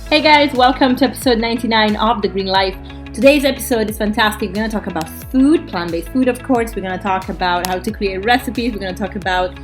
Hey guys, welcome to episode 99 of The Green Life. Today's episode is fantastic. We're going to talk about food, plant-based food of course. We're going to talk about how to create recipes. We're going to talk about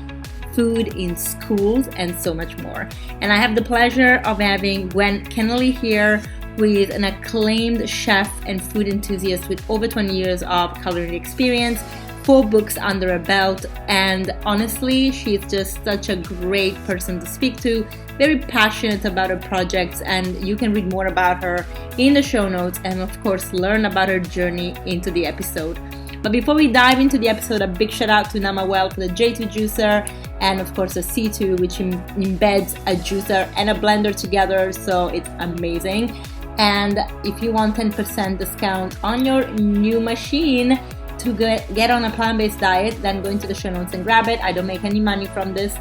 food in schools and so much more. And I have the pleasure of having Gwen Kenneally here, who is an acclaimed chef and food enthusiast with over 20 years of culinary experience, 4 books under her belt, and honestly, she's just such a great person to speak to, very passionate about her projects, and you can read more about her in the show notes and of course learn about her journey into the episode. But before we dive into the episode, a big shout out to Namawell for the J2 juicer and of course a C2 which embeds a juicer and a blender together, so it's amazing. And if you want 10% discount on your new machine to get on a plant-based diet, then go into the show notes and grab it. I don't make any money from this.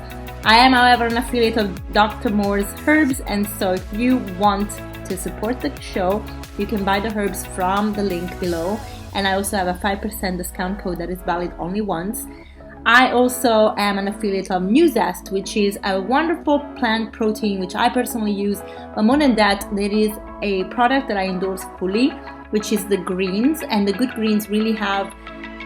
I am, however, an affiliate of Dr. Moore's Herbs, and so if you want to support the show, you can buy the herbs from the link below. And I also have a 5% discount code that is valid only once. I also am an affiliate of Zest, which is a wonderful plant protein which I personally use. But more than that, there is a product that I endorse fully, which is the greens, and the good greens really have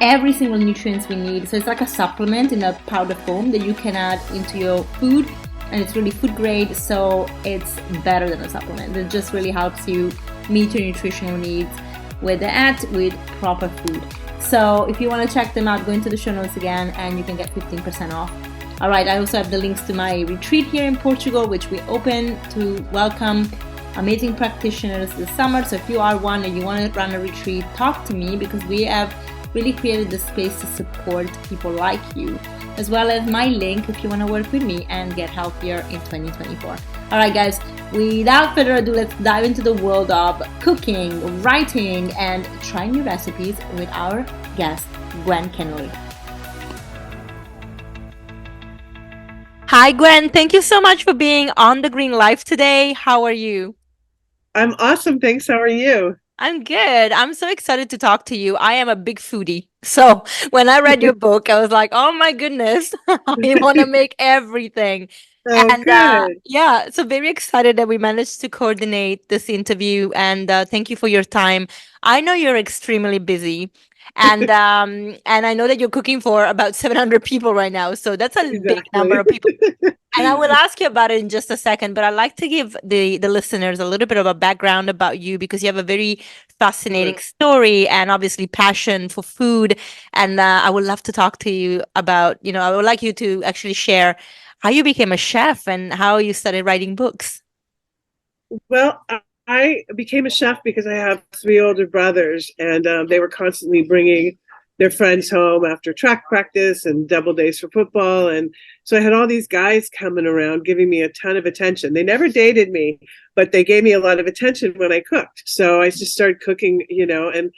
every single nutrients we need. So it's like a supplement in a powder form that you can add into your food, and it's really food grade, so it's better than a supplement. It just really helps you meet your nutritional needs with proper food. So if you want to check them out, go into the show notes again and you can get 15% off. Alright, I also have the links to my retreat here in Portugal, which we open to welcome amazing practitioners this summer. So if you are one and you want to run a retreat, talk to me, because we have really created the space to support people like you, as well as my link if you want to work with me and get healthier in 2024. Alright guys, without further ado, let's dive into the world of cooking, writing, and trying new recipes with our guest, Gwen Kenneally. Hi Gwen, thank you so much for being on The Green Life today. How are you? I'm awesome. Thanks. How are you? I'm good. I'm so excited to talk to you. I am a big foodie. So when I read your book, I was like, oh my goodness, I want to make everything. Oh, And good. yeah, so very excited that we managed to coordinate this interview. And thank you for your time. I know you're extremely busy. And I know that you're cooking for about 700 people right now. So that's a big Exactly. number of people. And I will ask you about it in just a second, but I'd like to give the listeners a little bit of a background about you, because you have a very fascinating Sure. story and obviously passion for food. And I would love to talk to you about, I would like you to actually share how you became a chef and how you started writing books. Well, I became a chef because I have 3 older brothers, and they were constantly bringing their friends home after track practice and double days for football. And so I had all these guys coming around giving me a ton of attention. They never dated me, but they gave me a lot of attention when I cooked. So I just started cooking, and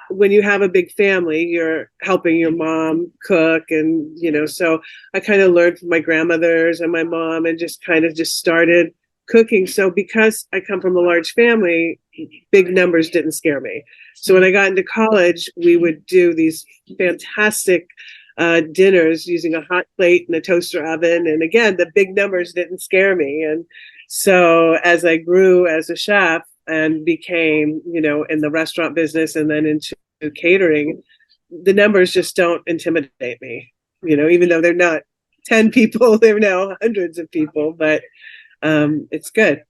when you have a big family, you're helping your mom cook. And, so I kind of learned from my grandmothers and my mom and just kind of just started cooking. So because I come from a large family, big numbers didn't scare me. So when I got into college, we would do these fantastic dinners using a hot plate and a toaster oven. And again, the big numbers didn't scare me. And so as I grew as a chef and became, in the restaurant business and then into catering, the numbers just don't intimidate me. Even though they're not 10 people, they're now hundreds of people, but it's good.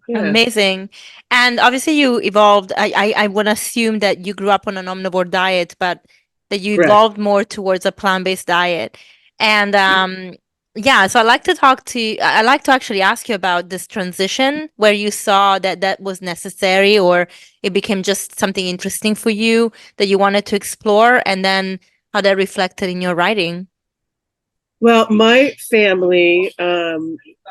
Yeah. Amazing. And obviously you evolved. I want to assume that you grew up on an omnivore diet, but that you Correct. evolved more towards a plant-based diet. And yeah, so I like to actually ask you about this transition where you saw that was necessary, or it became just something interesting for you that you wanted to explore, and then how that reflected in your writing. Well, my family,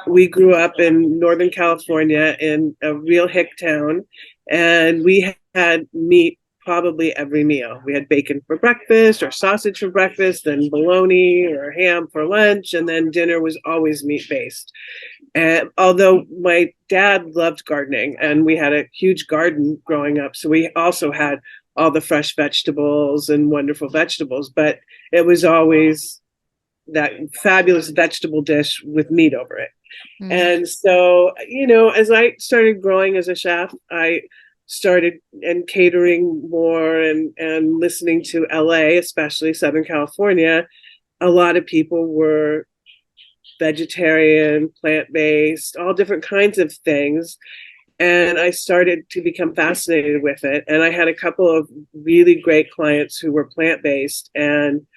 we grew up in Northern California in a real hick town, and we had meat probably every meal. We had bacon for breakfast or sausage for breakfast, then bologna or ham for lunch, and then dinner was always meat based. And although my dad loved gardening and we had a huge garden growing up, so we also had all the fresh vegetables and wonderful vegetables, but it was always that fabulous vegetable dish with meat over it. Mm. And so, as I started growing as a chef, I started and catering more and listening to LA, especially Southern California. A lot of people were vegetarian, plant-based, all different kinds of things. And I started to become fascinated with it. And I had a couple of really great clients who were plant-based, and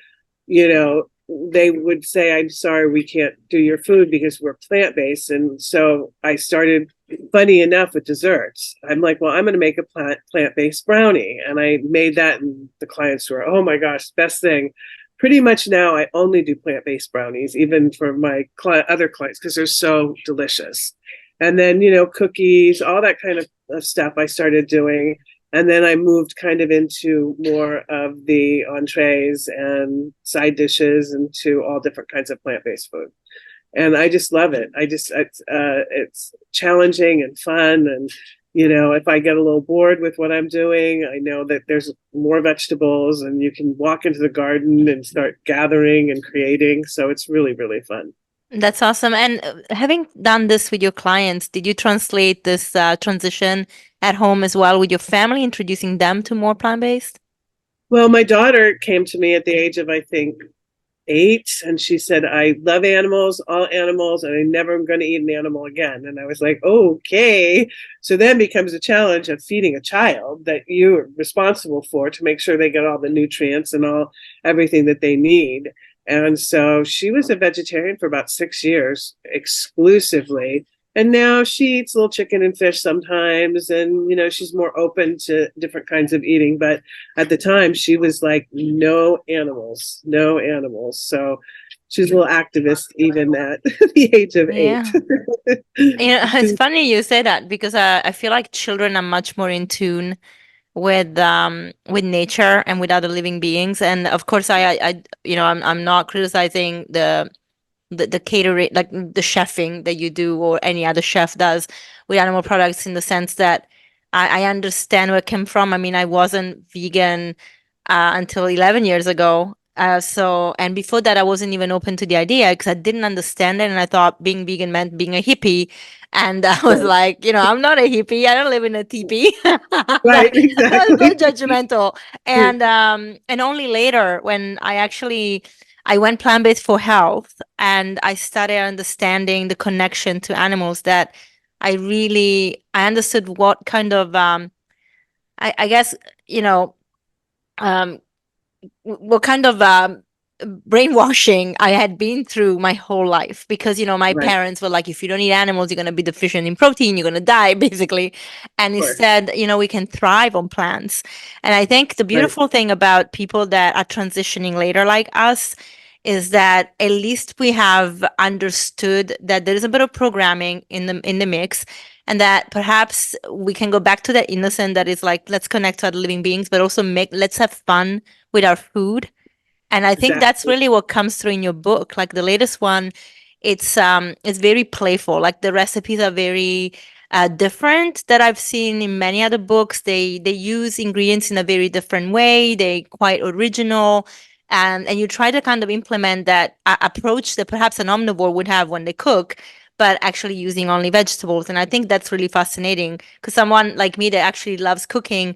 they would say, I'm sorry, we can't do your food because we're plant-based. And so I started, funny enough, with desserts. I'm like, well, I'm going to make a plant-based brownie. And I made that, and the clients were, oh my gosh, best thing. Pretty much now I only do plant-based brownies, even for my other clients, because they're so delicious. And then, cookies, all that kind of stuff I started doing. And then I moved kind of into more of the entrees and side dishes and to all different kinds of plant-based food. And I just love it. It's challenging and fun. And, if I get a little bored with what I'm doing, I know that there's more vegetables and you can walk into the garden and start gathering and creating. So it's really, really fun. That's awesome. And having done this with your clients, did you translate this transition at home as well with your family, introducing them to more plant-based? Well, my daughter came to me at the age of, I think, 8, and she said, I love animals, all animals, and I never am going to eat an animal again. And I was like, okay. So then becomes a challenge of feeding a child that you're responsible for to make sure they get all the nutrients and everything that they need. And so she was a vegetarian for about 6 years exclusively. And now she eats a little chicken and fish sometimes. And, she's more open to different kinds of eating. But at the time, she was like, no animals, no animals. So she's a little activist even at the age of 8. It's funny you say that because I feel like children are much more in tune with nature and with other living beings. And of course, I'm not criticizing the catering, like the chefing that you do or any other chef does with animal products, in the sense that I understand where it came from. I mean, I wasn't vegan until 11 years ago. And before that, I wasn't even open to the idea because I didn't understand it. And I thought being vegan meant being a hippie. And I was like, I'm not a hippie. I don't live in a teepee. Right, I was very exactly. judgmental. And only later when I went plant-based for health and I started understanding the connection to animals, that I understood what kind of I guess um what kind of brainwashing I had been through my whole life, because my Right, parents were like, if you don't eat animals, you're going to be deficient in protein, you're going to die, basically. And of course. instead, we can thrive on plants. And I think the Right, beautiful thing about people that are transitioning later like us is that at least we have understood that there is a bit of programming in the mix, and that perhaps we can go back to that innocent that is like, let's connect to other living beings, but also let's have fun with our food. And I think that's exactly. really what comes through in your book. Like the latest one, it's very playful. Like the recipes are very different that I've seen in many other books. They use ingredients in a very different way. They quite original. And you try to kind of implement that approach that perhaps an omnivore would have when they cook, but actually using only vegetables. And I think that's really fascinating, because someone like me that actually loves cooking,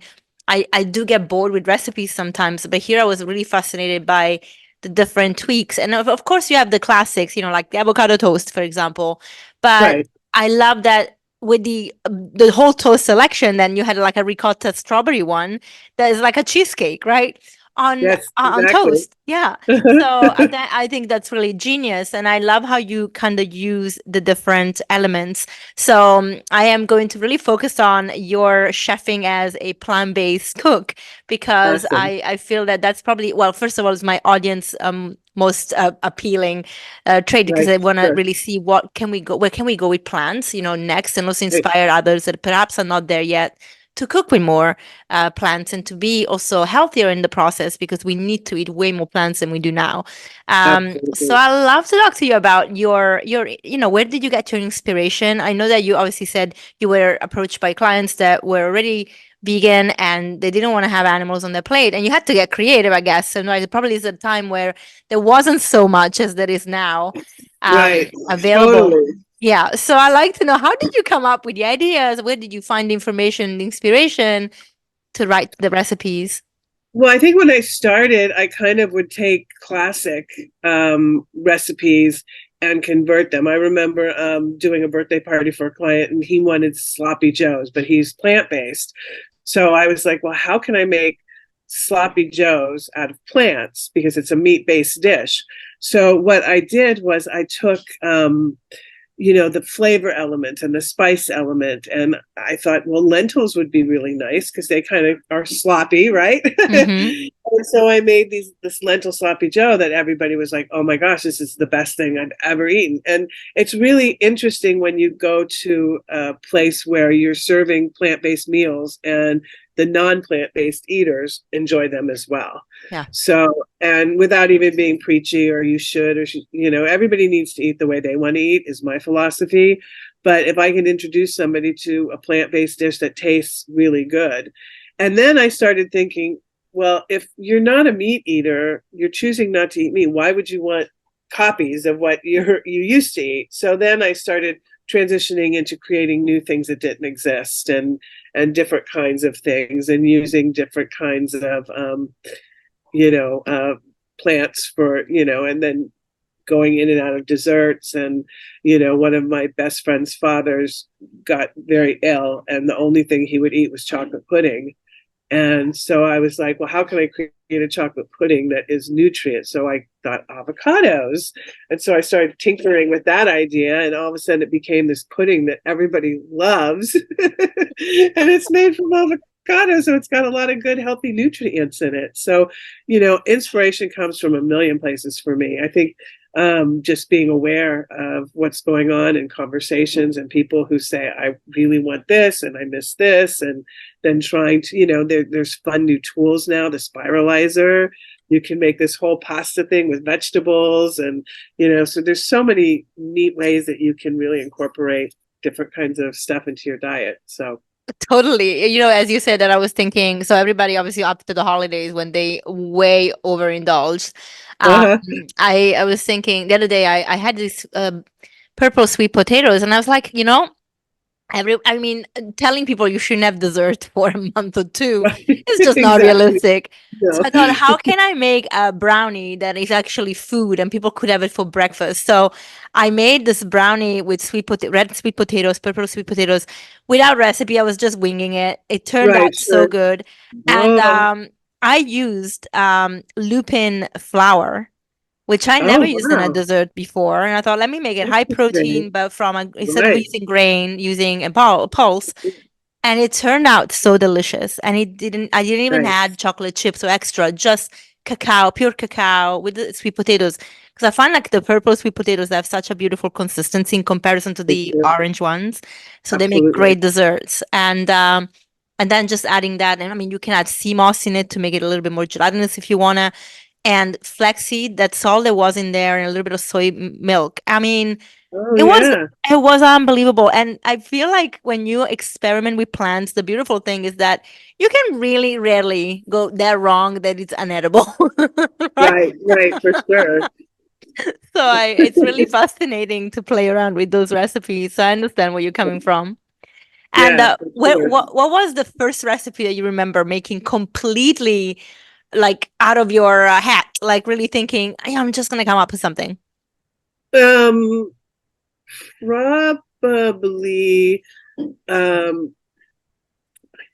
I do get bored with recipes sometimes, but here I was really fascinated by the different tweaks. And of course, you have the classics, like the avocado toast, for example. But Right. I love that with the whole toast selection, then you had like a ricotta strawberry one that is like a cheesecake, right? On Yes, on exactly. toast. Yeah. So I think that's really genius. And I love how you kind of use the different elements. So I am going to really focus on your chefing as a plant-based cook, because Awesome. I feel that that's probably, well, first of all, is my audience most appealing trait, because Right. I want to Sure. really see where can we go with plants, next, and also Right. inspire others that perhaps are not there yet to cook with more plants, and to be also healthier in the process, because we need to eat way more plants than we do now. So Absolutely. I love to talk to you about your where did you get your inspiration? I know that you obviously said you were approached by clients that were already vegan and they didn't want to have animals on their plate. And you had to get creative, I guess. So no, it probably is a time where there wasn't so much as there is now Right. available. Totally. Yeah. So I like to know, how did you come up with the ideas? Where did you find the information, the inspiration to write the recipes? Well, I think when I started, I kind of would take classic recipes and convert them. I remember doing a birthday party for a client, and he wanted sloppy joes, but he's plant-based. So I was like, well, how can I make sloppy joes out of plants? Because it's a meat-based dish. So what I did was I took the flavor element and the spice element. And I thought, well, lentils would be really nice because they kind of are sloppy, right? Mm-hmm. And so I made this lentil sloppy joe that everybody was like, oh my gosh, this is the best thing I've ever eaten. And it's really interesting when you go to a place where you're serving plant-based meals and the non-plant-based eaters enjoy them as well. Yeah. So, and without even being preachy or you should, everybody needs to eat the way they want to eat is my philosophy. But if I can introduce somebody to a plant-based dish that tastes really good. And then I started thinking, well, if you're not a meat eater, you're choosing not to eat meat, why would you want copies of what you used to eat? So then I started transitioning into creating new things that didn't exist and different kinds of things and using different kinds of plants for and then going in and out of desserts. And one of my best friend's fathers got very ill and the only thing he would eat was chocolate pudding. And so I was like, well, how can I create a chocolate pudding that is nutrient? So I thought avocados. And so I started tinkering with that idea. And all of a sudden it became this pudding that everybody loves. And it's made from avocado. So it's got a lot of good, healthy nutrients in it. So, inspiration comes from a million places for me. I think just being aware of what's going on in conversations and people who say, I really want this and I miss this. And then trying to, there's fun new tools now, the spiralizer. You can make this whole pasta thing with vegetables. And, so there's so many neat ways that you can really incorporate different kinds of stuff into your diet. So. Totally. As you said that, I was thinking, so everybody obviously up to the holidays when they way overindulged. Uh-huh. I was thinking the other day, I had these purple sweet potatoes and I was like, telling people you shouldn't have dessert for a month or two Right. is just not Exactly. realistic. No. So I thought, how can I make a brownie that is actually food and people could have it for breakfast? So I made this brownie with red sweet potatoes, purple sweet potatoes, without recipe. I was just winging it. It turned Right, out so sure. good. And Oh. I used lupin flour, which I Oh, never used in a wow. dessert before. And I thought, let me make it high protein, Interesting. but instead of Right. using grain, using a pulse. And it turned out so delicious. And I didn't even Right. add chocolate chips or extra, just cacao, pure cacao with the sweet potatoes. Because I find like the purple sweet potatoes have such a beautiful consistency in comparison to Thank the you. orange ones. So they make Absolutely. great desserts. And then just adding that, and I mean, you can add sea moss in it to make it a little bit more gelatinous if you wanna. And flaxseed, that's all there was in there, and a little bit of soy milk. I mean, Oh, it was yeah. it was unbelievable. And I feel like when you experiment with plants, the beautiful thing is that you can really rarely go that wrong that it's unedible. Right? Right, right, for sure. So it's really fascinating to play around with those recipes. So I understand where you're coming from. And Yeah, for sure. what was the first recipe that you remember making completely like out of your hat, like really thinking, "Yeah, I'm just gonna come up with something." Um, Probably, I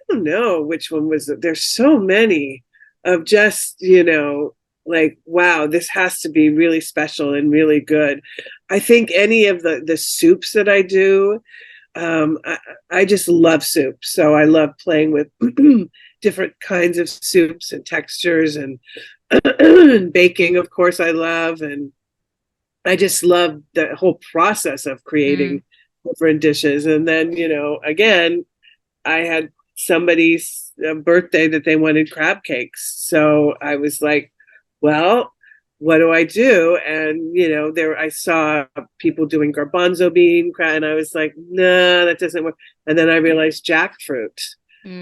don't know which one was it. There's so many of just, like, wow, this has to be really special and really good. I think any of the soups that I do, I just love soup. So I love playing with different kinds of soups and textures and, and baking, of course, I love. And I just love the whole process of creating Mm. different dishes. And then, again, I had somebody's birthday that they wanted crab cakes. So I was like, well, what do I do? And, there I saw people doing garbanzo bean crab, and I was like, no, that doesn't work. And then I realized jackfruit.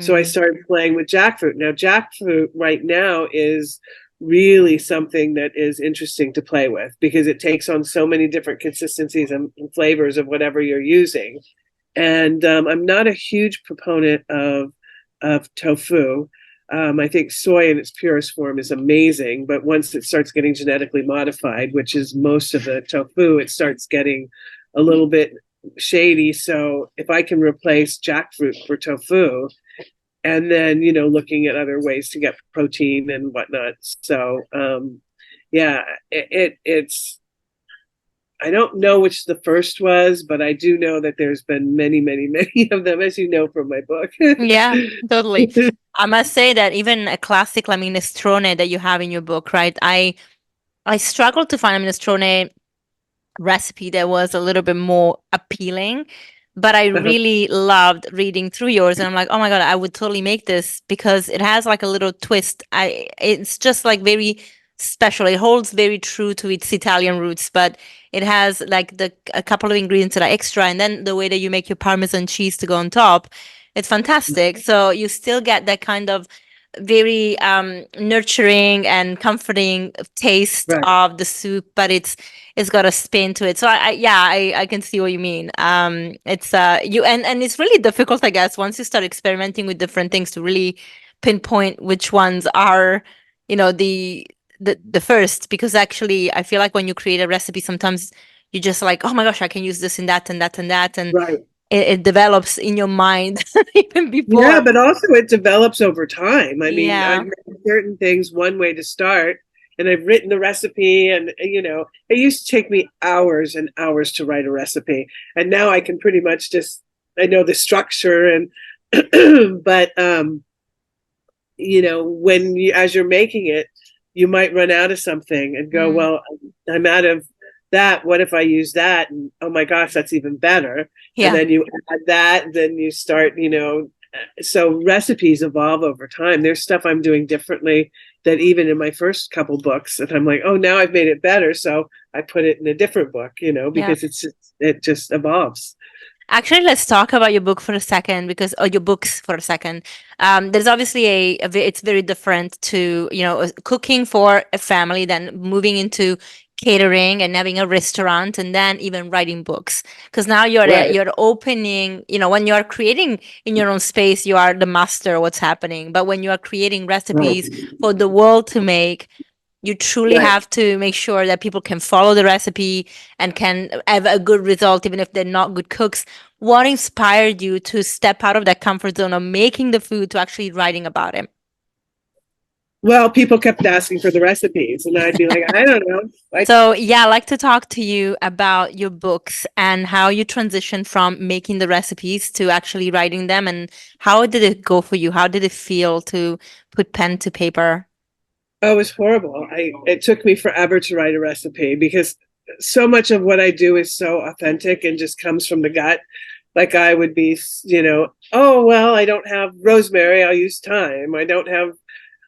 So I started playing with jackfruit. Now, jackfruit right now is really something that is interesting to play with because it takes on so many different consistencies and flavors of whatever you're using. And I'm not a huge proponent of tofu. I think soy in its purest form is amazing, but once it starts getting genetically modified, which is most of the tofu, it starts getting a little bit shady. So if I can replace jackfruit for tofu, and then looking at other ways to get protein and whatnot. So yeah, it's I don't know which the first was, but I do know that there's been many, many, many of them, as you know from my book. Yeah, totally. I must say that even a classic, I mean, minestrone that you have in your book, right? I struggled to find a minestrone recipe that was a little bit more appealing, but I really loved reading through yours, and I'm like, oh my God, I would totally make this because it has like a little twist. It's just like very special. It holds very true to its Italian roots, but it has like a couple of ingredients that are extra, and then the way that you make your Parmesan cheese to go on top, it's fantastic. So you still get that kind of very nurturing and comforting taste Right. of the soup, but it's got a spin to it. So I can see what you mean. It's you and it's really difficult, I guess, once you start experimenting with different things to really pinpoint which ones are, the first, because actually I feel like when you create a recipe, sometimes you just like, oh my gosh, I can use this and that and that and that, and Right. it develops in your mind even before. Yeah, but also it develops over time. I mean, Yeah. I've made certain things one way to start, and I've written the recipe, and it used to take me hours and hours to write a recipe, and now I can pretty much I know the structure, and but when as you're making it, you might run out of something and go, well, I'm out of that. What if I use that? And oh my gosh, that's even better. Yeah. And then you add that, and then you start, so recipes evolve over time. There's stuff I'm doing differently that even in my first couple books, and I'm like, oh, now I've made it better. So I put it in a different book, because it just evolves. Actually, let's talk about your book for a second, or your books for a second. There's obviously it's very different to, cooking for a family, then moving into catering and having a restaurant, and then even writing books. Because now you're opening, when you are creating in your own space, you are the master of what's happening. But when you are creating recipes for the world to make, you truly have to make sure that people can follow the recipe and can have a good result, even if they're not good cooks. What inspired you to step out of that comfort zone of making the food to actually writing about it? Well, people kept asking for the recipes, and I'd be like, I don't know. So yeah, I'd like to talk to you about your books and how you transitioned from making the recipes to actually writing them, and how did it go for you? How did it feel to put pen to paper? Oh, it was horrible. It took me forever to write a recipe because so much of what I do is so authentic and just comes from the gut. Like I would be, oh, well, I don't have rosemary, I'll use thyme. I don't have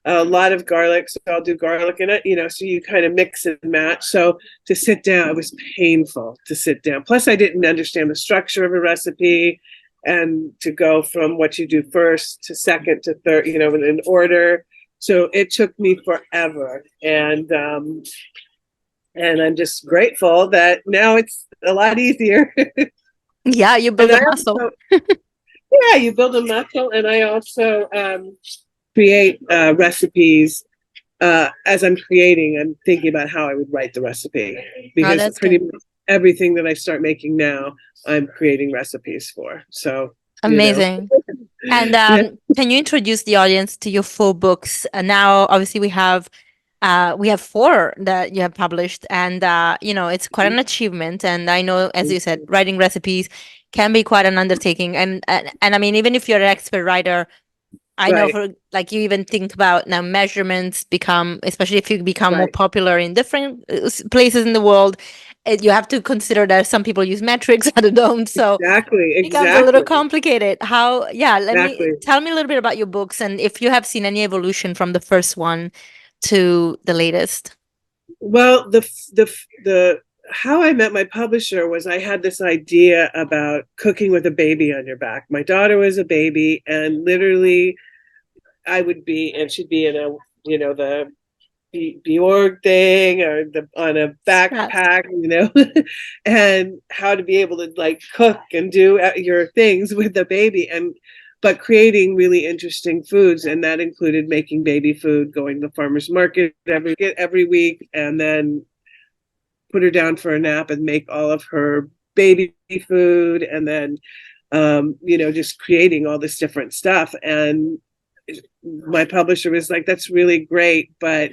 a lot of garlic, so I'll do garlic in it, so you kind of mix and match. So to sit down, it was painful to sit down. Plus, I didn't understand the structure of a recipe, and to go from what you do first to second to third, in order. So it took me forever, and I'm just grateful that now it's a lot easier. Yeah, you build a muscle. Yeah, you build a muscle, and I also create recipes. As I'm creating, I'm thinking about how I would write the recipe, because pretty much everything that I start making now, I'm creating recipes for. So amazing. And can you introduce the audience to your 4 books? Now, obviously, we have 4 that you have published, and it's quite an achievement. And I know, as you said, writing recipes can be quite an undertaking. And I mean, even if you're an expert writer, I know you even think about now measurements become, especially if you become more popular in different places in the world, you have to consider that some people use metrics, others don't. So it becomes a little complicated. Tell me a little bit about your books, and if you have seen any evolution from the first one to the latest. Well, the how I met my publisher was I had this idea about cooking with a baby on your back. My daughter was a baby, and literally I would be, and she'd be in a, the Bjorg thing or on a backpack, and how to be able to like cook and do your things with the baby, but creating really interesting foods. And that included making baby food, going to the farmer's market every week, and then put her down for a nap and make all of her baby food. And then, just creating all this different stuff. And my publisher was like, that's really great, but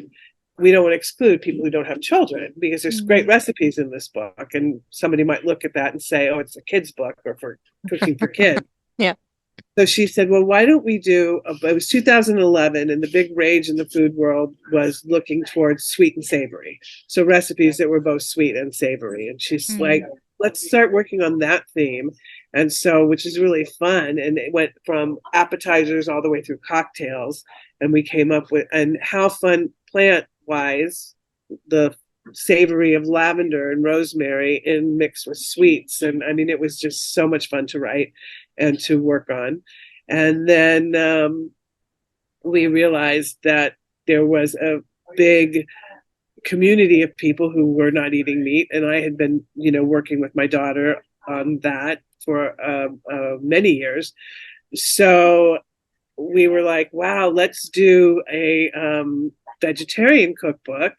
we don't want to exclude people who don't have children, because there's great recipes in this book. And somebody might look at that and say, oh, it's a kid's book or for cooking for kids. Yeah. So she said, well, why don't we it was 2011, and the big rage in the food world was looking towards sweet and savory. So recipes that were both sweet and savory. And she's like, let's start working on that theme. And so, which is really fun. And it went from appetizers all the way through cocktails. And we came up with, and how fun plant-wise, the savory of lavender and rosemary in mixed with sweets. And I mean, it was just so much fun to write and to work on. And then we realized that there was a big community of people who were not eating meat. And I had been, working with my daughter on that for many years. So we were like, wow, let's do a vegetarian cookbook,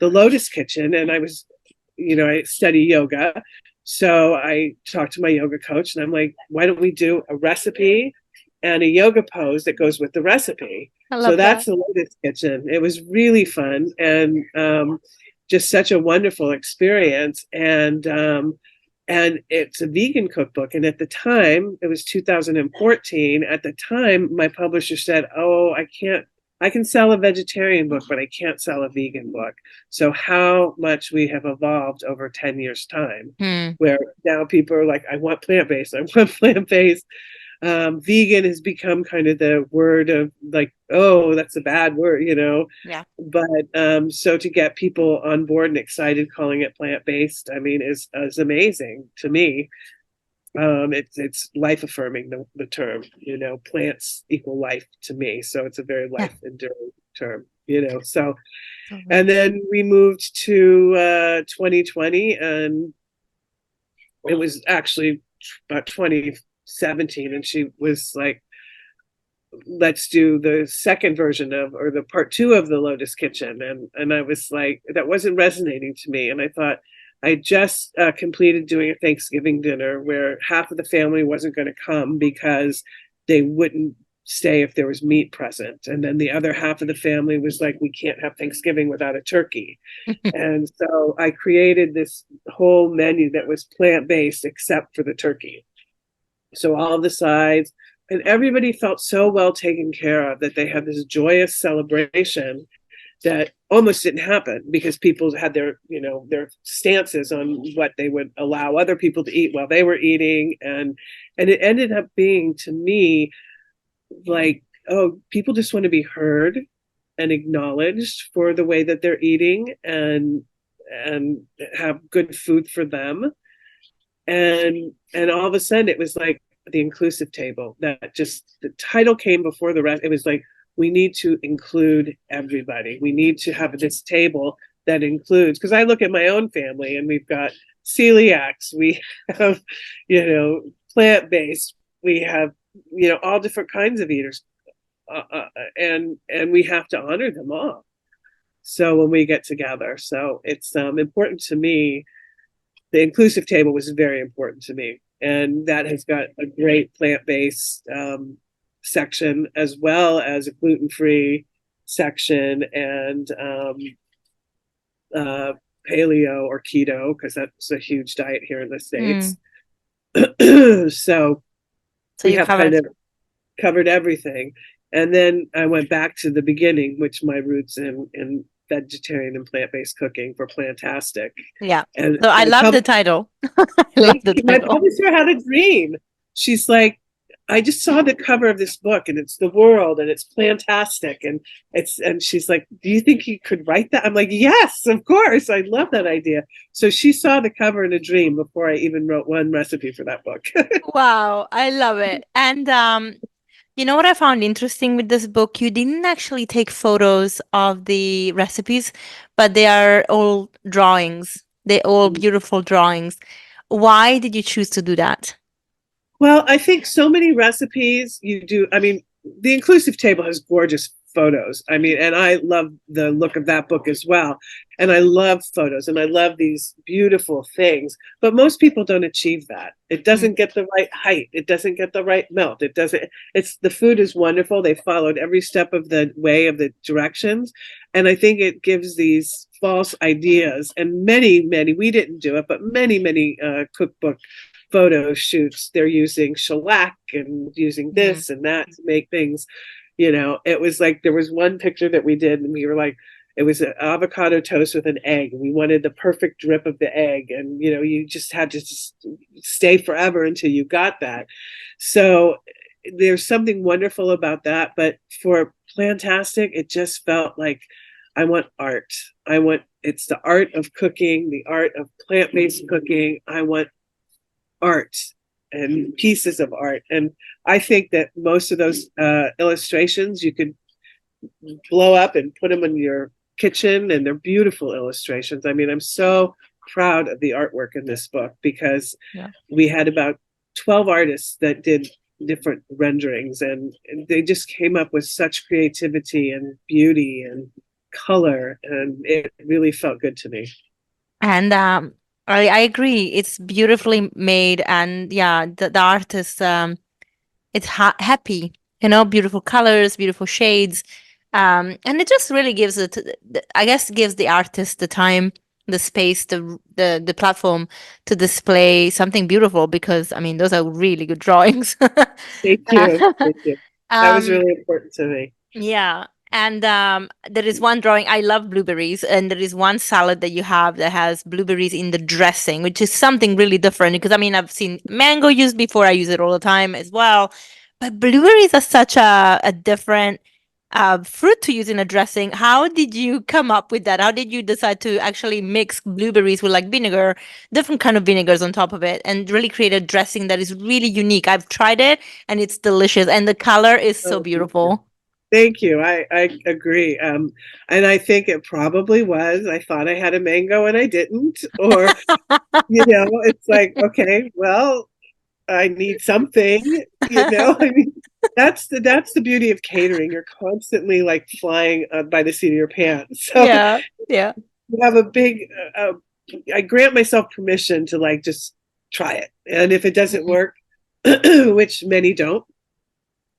The Lotus Kitchen. And I was, I study yoga. So I talked to my yoga coach, and I'm like, why don't we do a recipe and a yoga pose that goes with the recipe? So that's The Lotus Kitchen. It was really fun, and just such a wonderful experience. And it's a vegan cookbook. And at the time, it was 2014. At the time, my publisher said, oh, I can sell a vegetarian book, but I can't sell a vegan book. So how much we have evolved over 10 years time, where now people are like, I want plant-based. Vegan has become kind of the word of like, oh, that's a bad word, Yeah. But so to get people on board and excited calling it plant-based, I mean, is amazing to me. It's life affirming, the term, plants equal life to me. So it's a very life enduring term, so, and then we moved to 2020, and it was actually about 2017. And she was like, let's do the second version or the part 2 of The Lotus Kitchen. And I was like, that wasn't resonating to me. And I thought, I just completed doing a Thanksgiving dinner where half of the family wasn't going to come because they wouldn't stay if there was meat present. And then the other half of the family was like, we can't have Thanksgiving without a turkey. And so I created this whole menu that was plant-based except for the turkey. So all of the sides, and everybody felt so well taken care of that they had this joyous celebration that almost didn't happen because people had their stances on what they would allow other people to eat while they were eating. And it ended up being, to me, like, oh, people just want to be heard and acknowledged for the way that they're eating and have good food for them. And all of a sudden it was like the inclusive table, that just the title came before the rest. It was like, we need to include everybody. We need to have this table that includes, because I look at my own family and we've got celiacs, we have, plant-based, we have, all different kinds of eaters. And we have to honor them all. So when we get together, so it's important to me. The inclusive table was very important to me. And that has got a great plant-based section, as well as a gluten-free section, and paleo or keto, because that's a huge diet here in the States. So we have kind of covered everything. And then I went back to the beginning, which my roots in vegetarian and plant-based cooking for Plantastic. Yeah. And so I love the title. I love the title. My publisher had a dream. She's like, I just saw the cover of this book, and it's the world, and it's Plantastic, and she's like, do you think you could write that? I'm like, yes, of course. I love that idea. So she saw the cover in a dream before I even wrote one recipe for that book. Wow, I love it. And you know what I found interesting with this book? You didn't actually take photos of the recipes, but they are all drawings. They're all beautiful drawings. Why did you choose to do that? Well, I think so many recipes you do. I mean, the Inclusive Table has gorgeous photos. I mean, and I love the look of that book as well. And I love photos and I love these beautiful things. But most people don't achieve that. It Mm, doesn't get the right height. It doesn't get the right melt. It doesn't, it's the food is wonderful. They followed every step of the way of the directions. And I think it gives these false ideas. And many, we didn't do it, but many cookbook photo shoots, they're using shellac and using mm, this and that to make things, you know. It was like there was one picture that we did and we were like, it was an avocado toast with an egg, and we wanted the perfect drip of the egg, and you know, you just had to just stay forever until you got that. So there's something wonderful about that. But for Plantastic, it just felt like I want art. I want, it's the art of cooking, the art of plant-based cooking. I want art and pieces of art. And I think that most of those illustrations you could blow up and put them in your kitchen, and they're beautiful illustrations. I mean, I'm so proud of the artwork in this book because yeah, we had about 12 artists that did different renderings, and they just came up with such creativity and beauty and color, and it really felt good to me. and I agree. It's beautifully made, and yeah, the artist it's happy, you know, beautiful colors, beautiful shades, and it just really gives it. I guess gives the artist the time, the space, the platform to display something beautiful. Because I mean, those are really good drawings. Thank you. Thank you. That was um, really important to me. yeah. And there is one drawing. I love blueberries, and there is one salad that you have that has blueberries in the dressing, which is something really different. Because I mean, I've seen mango used before. I use it all the time as well, but blueberries are such a different fruit to use in a dressing. How did you come up with that? How did you decide to actually mix blueberries with like vinegar, different kind of vinegars on top of it, and really create a dressing that is really unique? I've tried it, and it's delicious, and the color is so Oh, thank you. beautiful. Thank you. I agree. And I think it probably was. I thought I had a mango and I didn't. Or, you know, it's like, okay, well, I need something, you know. I mean, that's the beauty of catering. You're constantly like flying by the seat of your pants. So Yeah, yeah. you have a big, I grant myself permission to like just try it. And if it doesn't Mhm. work, which many don't,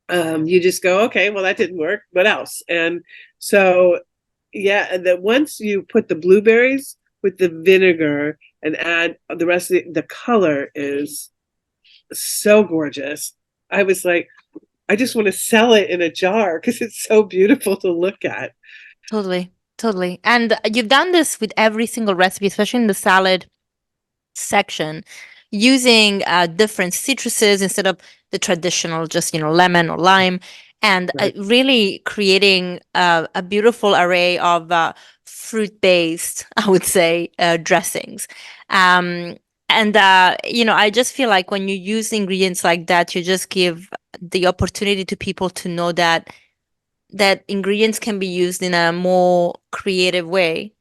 you just go, okay, well, that didn't work. What else? And so, yeah, and then once you put the blueberries with the vinegar and add the rest of the color is so gorgeous. I was like, I just want to sell it in a jar because it's so beautiful to look at. Totally, totally. And you've done this with every single recipe, especially in the salad section, using different citruses instead of the traditional, just, you know, lemon or lime, and Right. really creating a beautiful array of fruit-based, I would say, dressings. Um, and you know, I just feel like when you use ingredients like that, you just give the opportunity to people to know that ingredients can be used in a more creative way.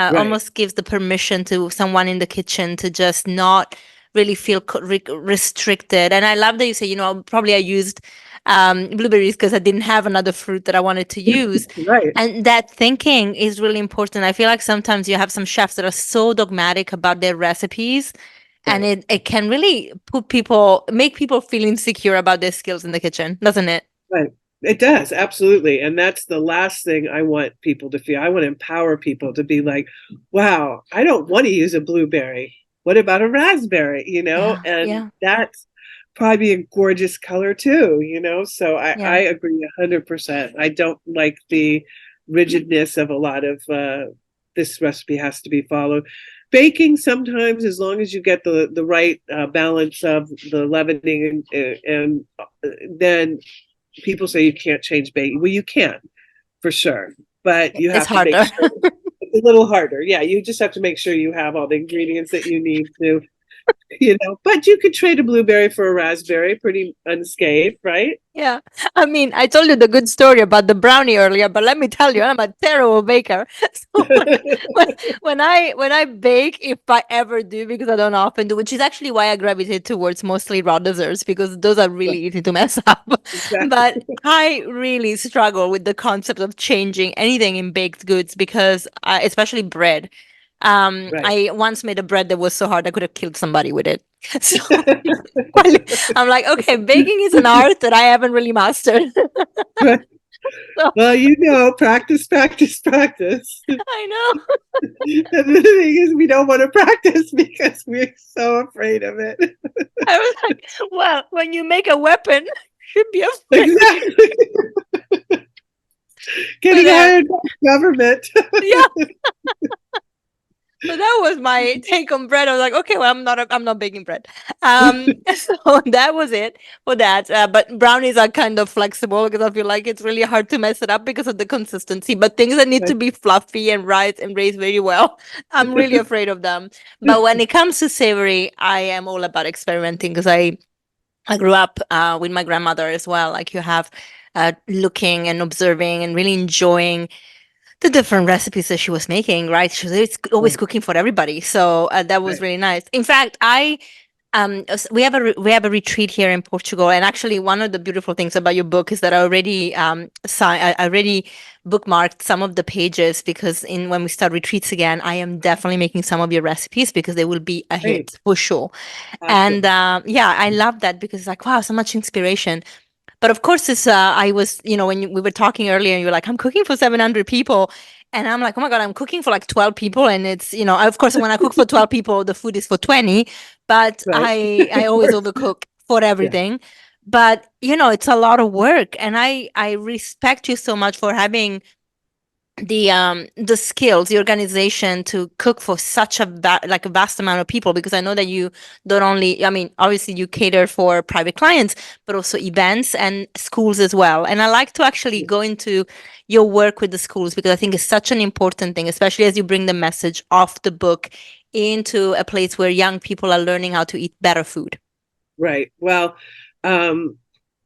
Right. Almost gives the permission to someone in the kitchen to just not really feel restricted. And I love that you say, you know, probably I used blueberries because I didn't have another fruit that I wanted to use. Right. And that thinking is really important. I feel like sometimes you have some chefs that are so dogmatic about their recipes, and Right. it can really make people feel insecure about their skills in the kitchen, doesn't it? Right. It does, absolutely. And that's the last thing I want people to feel. I want to empower people to be like, wow, I don't want to use a blueberry. What about a raspberry? You know, Yeah, and yeah, that's probably a gorgeous color too, you know. So I yeah. agree 100%. I don't like the rigidness of a lot of this recipe has to be followed. Baking, sometimes, as long as you get the right balance of the leavening, and then people say you can't change baking. Well, you can, for sure, but you It's have to make harder. sure it's a little harder. Yeah, you just have to make sure you have all the ingredients that you need to, but you could trade a blueberry for a raspberry pretty unscathed, right? Yeah. I mean, I told you the good story about the brownie earlier, but let me tell you, I'm a terrible baker. So when I bake, if I ever do, because I don't often do, which is actually why I gravitate towards mostly raw desserts, because those are really easy to mess up. But Exactly. I really struggle with the concept of changing anything in baked goods because, especially bread. Right. I once made a bread that was so hard I could have killed somebody with it. So I'm like, okay, baking is an art that I haven't really mastered. Right. So Well, practice, practice, practice. I know. And the thing is, we don't want to practice because we're so afraid of it. I was like, well, when you make a weapon, you should be afraid. Exactly. But Getting hired by the government. yeah, but that was my take on bread. I was like, okay, well, I'm not baking bread. So that was it for that. But brownies are kind of flexible because I feel like it's really hard to mess it up because of the consistency. But things that need to be fluffy and right and raised very well, I'm really afraid of them. But when it comes to savory, I am all about experimenting because I grew up with my grandmother as well. Like you have looking and observing and really enjoying the different recipes that she was making, right? She was always cooking for everybody. So that was Right. really nice. In fact, we have we have a retreat here in Portugal, and actually, one of the beautiful things about your book is that I already I already bookmarked some of the pages because in when we start retreats again, I am definitely making some of your recipes because they will be a Great. hit for sure. And Awesome. yeah, I love that because it's like wow, so much inspiration. But of course, it's I was when we were talking earlier, and you were like, I'm cooking for 700 people. And I'm like, oh my God, I'm cooking for like 12 people. And it's, of course, when I cook for 12 people, the food is for 20, but Right. I Of always course. overcook for Yeah. everything. But, it's a lot of work. And I respect you so much for having the skills, the organization to cook for such like a vast amount of people, because I know that you don't only, I mean, obviously you cater for private clients, but also events and schools as well. And I like to actually go into your work with the schools because I think it's such an important thing, especially as you bring the message of the book into a place where young people are learning how to eat better food. Right. Well, um,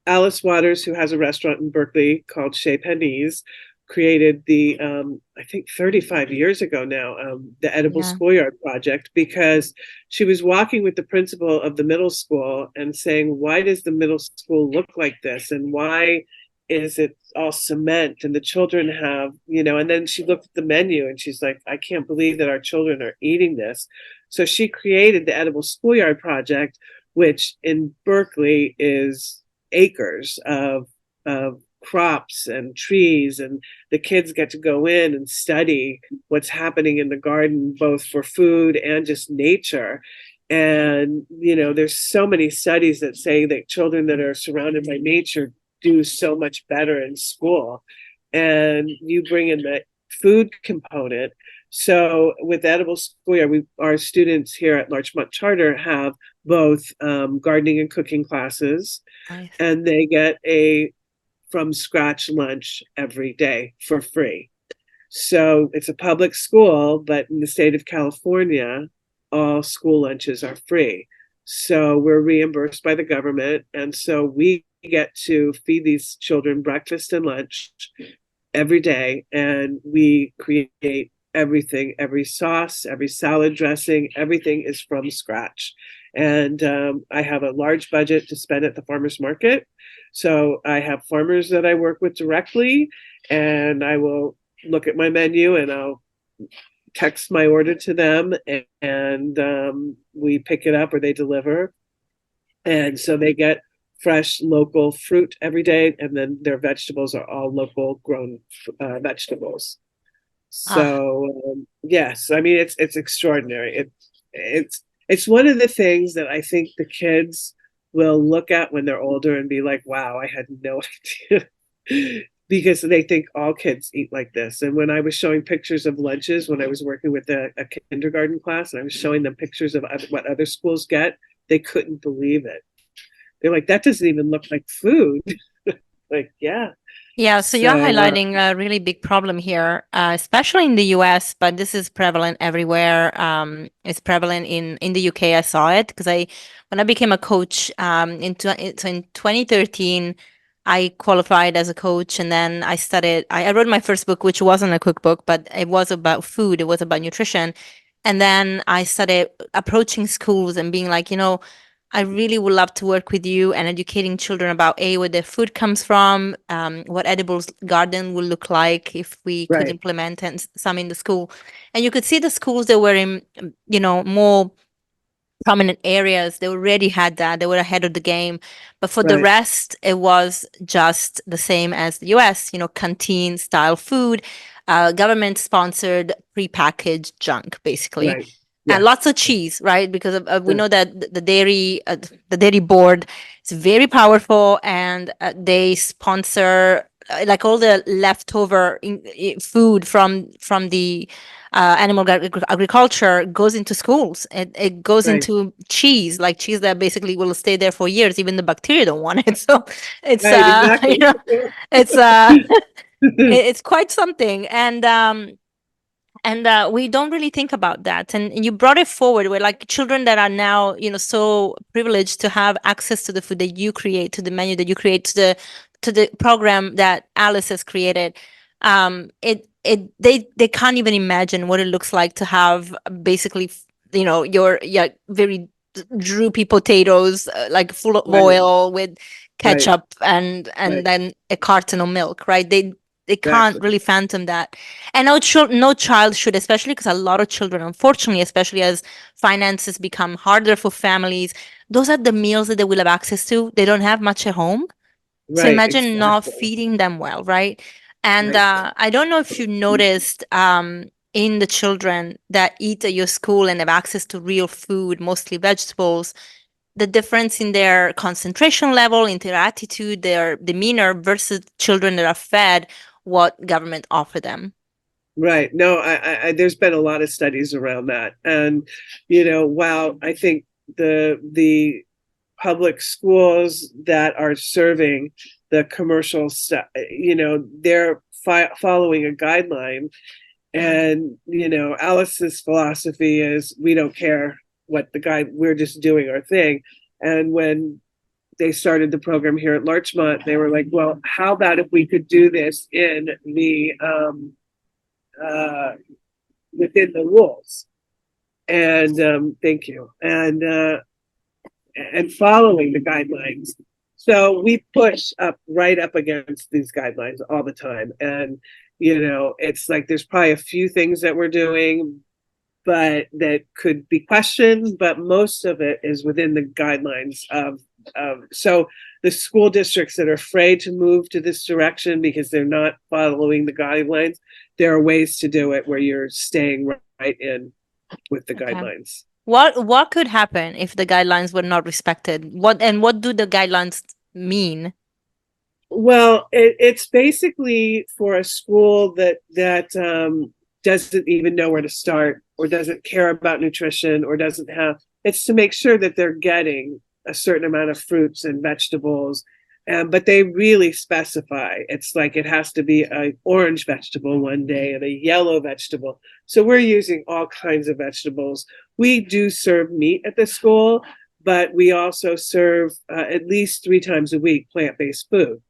Alice Waters, who has a restaurant in Berkeley called Chez Panisse, created the I think 35 years ago now, the Edible Yeah. Schoolyard project, because she was walking with the principal of the middle school and saying, why does the middle school look like this? And why is it all cement? And the children have, and then she looked at the menu and she's like, I can't believe that our children are eating this. So she created the Edible Schoolyard project, which in Berkeley is acres of crops and trees, and the kids get to go in and study what's happening in the garden, both for food and just nature. And there's so many studies that say that children that are surrounded by nature do so much better in school. And you bring in the food component. So with Edible Schoolyard, our students here at Larchmont Charter have both gardening and cooking classes, Nice. and they get a from scratch lunch every day for free. So it's a public school, but in the state of California, all school lunches are free. So we're reimbursed by the government. And so we get to feed these children breakfast and lunch every day. And we create everything, every sauce, every salad dressing, everything is from scratch. And I have a large budget to spend at the farmers market. So I have farmers that I work with directly, and I will look at my menu and I'll text my order to them, and we pick it up or they deliver. And so they get fresh local fruit every day, and then their vegetables are all local grown vegetables. Ah, So yes, I mean it's extraordinary. It's one of the things that I think the kids will look at when they're older and be like, "Wow, I had no idea because they think all kids eat like this. And when I was showing pictures of lunches, when I was working with a kindergarten class, and I was showing them pictures of what other schools get, they couldn't believe it. They're like, that doesn't even look like food. Like, yeah. Yeah, so you're So, highlighting a really big problem here, especially in the US, but this is prevalent everywhere. It's prevalent in the UK. I saw it because when I became a coach so in 2013, I qualified as a coach, and then I studied. I wrote my first book, which wasn't a cookbook, but it was about food. It was about nutrition, and then I started approaching schools and being like, I really would love to work with you and educating children about where their food comes from, what edible garden will look like if we could right, implement some in the school. And you could see the schools that were in, more prominent areas, they already had that. They were ahead of the game. But for the right, rest, it was just the same as the US, canteen style food, government sponsored prepackaged junk, basically. right. And Yes. lots of cheese, right? Because we Yeah. know that the dairy board is very powerful, and they sponsor like all the leftover food from the animal agriculture goes into schools. It goes Right. into cheese, like cheese that basically will stay there for years. Even the bacteria don't want it. So it's Right. Exactly. it's it's quite something. And we don't really think about that. And you brought it forward where like children that are now, so privileged to have access to the food that you create, to the menu that you create, to the program that Alice has created. They can't even imagine what it looks like to have basically, your very droopy potatoes, like full of Right. oil with Right. ketchup and Right. then a carton of milk, right? They can't Exactly. really phantom that. And no child should, especially because a lot of children, unfortunately, especially as finances become harder for families, those are the meals that they will have access to. They don't have much at home. So Right. imagine not Exactly. feeding them well, right? And Right. I don't know if you noticed in the children that eat at your school and have access to real food, mostly vegetables, the difference in their concentration level, in their attitude, their demeanor versus children that are fed what government offer them. Right. No, there's been a lot of studies around that. And, while I think the public schools that are serving the commercial stuff, they're following a guideline. And, Alice's philosophy is we don't care what the guide, we're just doing our thing. And when they started the program here at Larchmont, they were like, well, how about if we could do this in the uh, within the rules? And thank you. And following the guidelines. So we push right up against these guidelines all the time. And, it's like there's probably a few things that we're doing, but that could be questioned, but most of it is within the guidelines so the school districts that are afraid to move to this direction because they're not following the guidelines, there are ways to do it where you're staying right in with the Okay. guidelines. What could happen if the guidelines were not respected? What do the guidelines mean? Well, it's basically for a school that doesn't even know where to start, or doesn't care about nutrition, or doesn't have. It's to make sure that they're getting a certain amount of fruits and vegetables, but they really specify. It's like it has to be an orange vegetable one day and a yellow vegetable. So we're using all kinds of vegetables. We do serve meat at the school, but we also serve at least 3 times a week plant-based food.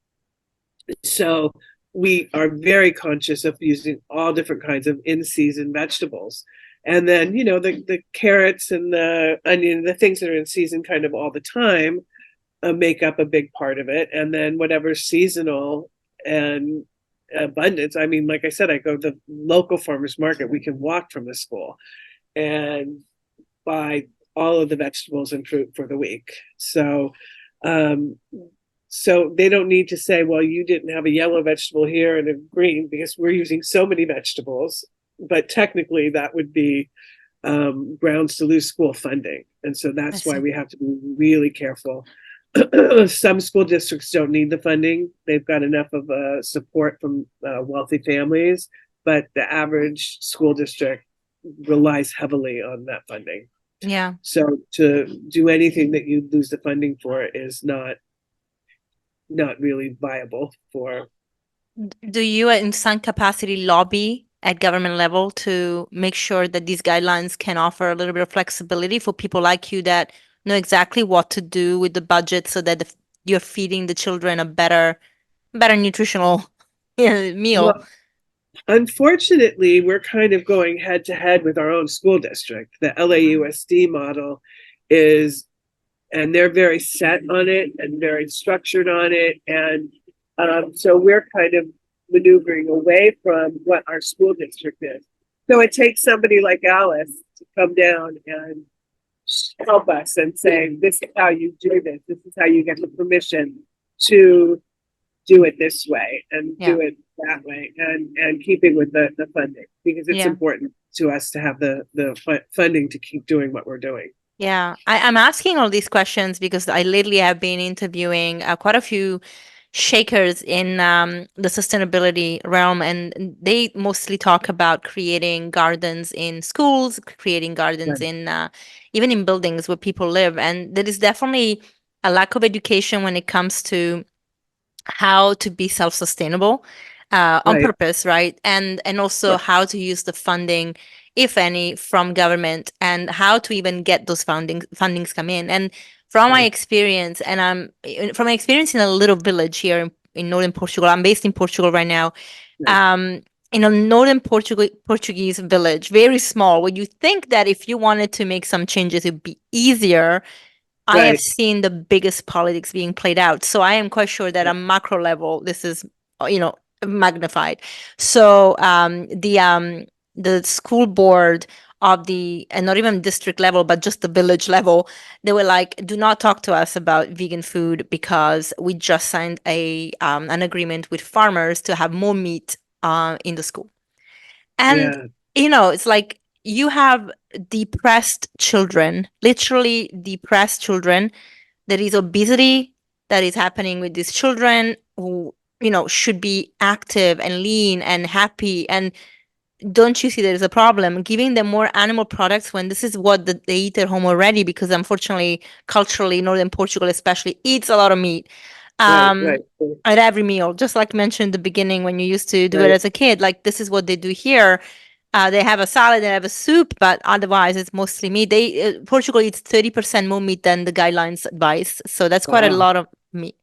So we are very conscious of using all different kinds of in-season vegetables. And then, the carrots and the onion, the things that are in season kind of all the time make up a big part of it. And then whatever's seasonal and abundance. I mean, like I said, I go to the local farmers market. We can walk from the school and buy all of the vegetables and fruit for the week. Um, so they don't need to say, well, you didn't have a yellow vegetable here and a green, because we're using so many vegetables. But technically, that would be grounds to lose school funding. And so that's why we have to be really careful Some school districts don't need the funding. They've got enough of support from wealthy families, but the average school district relies heavily on that funding. Yeah. So to do anything that you lose the funding for is not really viable for. Do you, in some capacity, lobby at government level to make sure that these guidelines can offer a little bit of flexibility for people like you that know exactly what to do with the budget so that you're feeding the children a better nutritional meal? Well, unfortunately, we're kind of going head to head with our own school district. The LAUSD model is, and they're very set on it and very structured on it. And so we're kind of maneuvering away from what our school district is. So it takes somebody like Alice to come down and help us and say, this is how you do this. This is how you get the permission to do it this way and do it that way, and keeping with the funding, because it's important to us to have the funding to keep doing what we're doing. Yeah, I'm asking all these questions because I lately have been interviewing quite a few shakers in the sustainability realm, and they mostly talk about creating gardens in schools, creating gardens in even in buildings where people live. And there is definitely a lack of education when it comes to how to be self-sustainable on purpose, right? And also how to use the funding, if any, from government, and how to even get those fundings come in. And from my experience, and from my experience in a little village here in northern Portugal, I'm based in Portugal right now. In a northern Portuguese village, very small, where you think that if you wanted to make some changes, it'd be easier. I have seen the biggest politics being played out. So I am quite sure that at a macro level, this is, magnified. So the school board of and not even district level, but just the village level, they were like, do not talk to us about vegan food because we just signed an agreement with farmers to have more meat in the school. And, it's like, you have depressed children, literally depressed children. There is obesity that is happening with these children who, should be active and lean and happy. And don't you see there's a problem giving them more animal products when this is what they eat at home already? Because unfortunately, culturally, northern Portugal especially eats a lot of meat at every meal. Just like mentioned in the beginning when you used to do it as a kid, like this is what they do here. They have a salad, they have a soup, but otherwise it's mostly meat. Portugal eats 30% more meat than the guidelines advise. So that's quite a lot of meat.